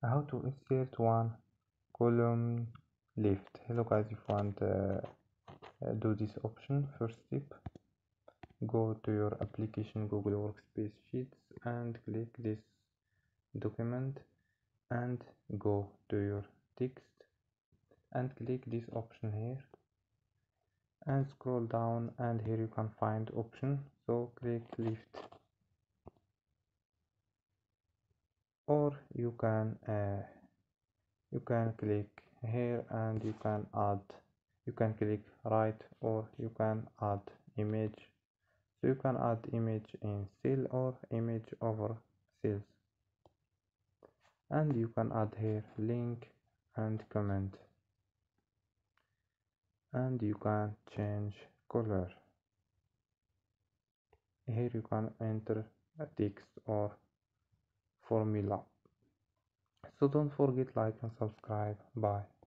How to insert one column left. Hello guys, if you want do this option, first step, go to your application Google Workspace Sheets and click this document and go to your text and click this option here and scroll down, and here you can find option, so click left, or you can click here and you can click right, or you can add image, so you can add image in cell or image over cells, and you can add here link and comment, and you can change color. Here you can enter a text or formula. So don't forget like and subscribe. Bye.